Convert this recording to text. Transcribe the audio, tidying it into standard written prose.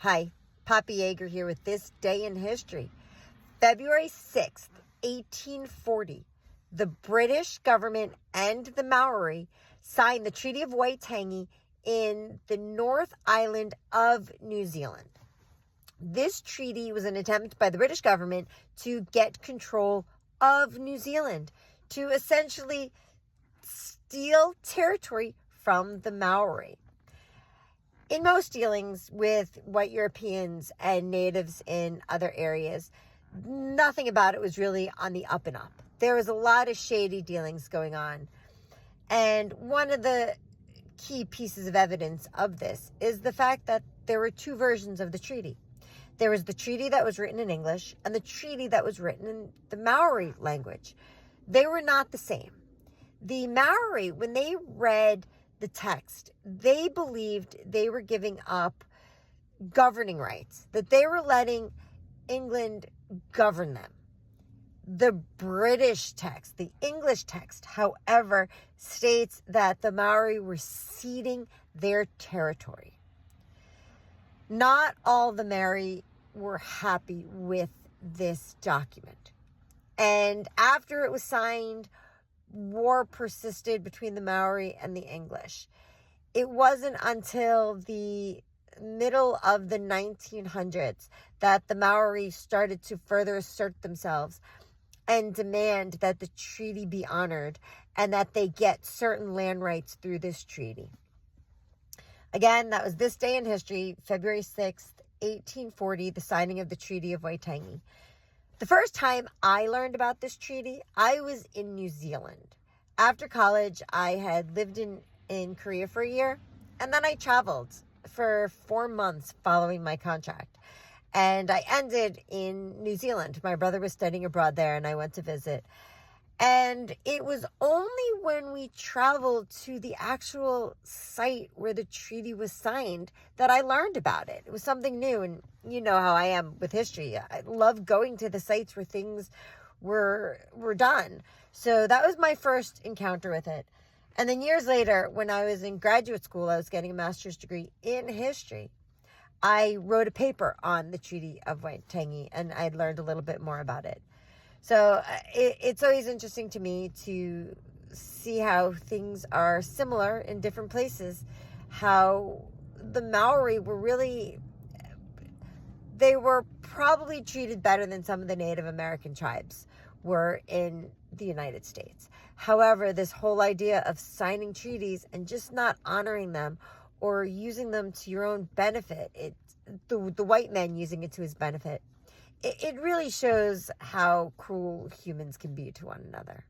Hi, Poppy Yeager here with This Day in History. February 6th, 1840, the British government and the Maori signed the Treaty of Waitangi in the North Island of New Zealand. This treaty was an attempt by the British government to get control of New Zealand, to essentially steal territory from the Maori. In most dealings with white Europeans and natives in other areas, nothing about it was really on the up and up. There was a lot of shady dealings going on. And one of the key pieces of evidence of this is the fact that there were two versions of the treaty. There was the treaty that was written in English and the treaty that was written in the Maori language. They were not the same. The Maori, when they read the text, they believed they were giving up governing rights, that they were letting England govern them. The British text, the English text, however, states that the Maori were ceding their territory. Not all the Maori were happy with this document. And after it was signed, war persisted between the Maori and the English. It wasn't until the middle of the 1900s that the Maori started to further assert themselves and demand that the treaty be honored and that they get certain land rights through this treaty. Again, that was This Day in History, February 6th, 1840, the signing of the Treaty of Waitangi. The first time I learned about this treaty, I was in New Zealand. After college, I had lived in Korea for a year, and then I traveled for 4 months following my contract. And I ended in New Zealand. My brother was studying abroad there, and I went to visit. And it was only when we traveled to the actual site where the treaty was signed that I learned about it. It was something new, and you know how I am with history. I love going to the sites where things were done. So that was my first encounter with it. And then years later, when I was in graduate school, I was getting a master's degree in history. I wrote a paper on the Treaty of Waitangi, and I learned a little bit more about it. So it's always interesting to me to see how things are similar in different places, how the Maori they were probably treated better than some of the Native American tribes were in the United States. However, this whole idea of signing treaties and just not honoring them or using them to your own benefit, the white man using it to his benefit, it really shows how cruel humans can be to one another.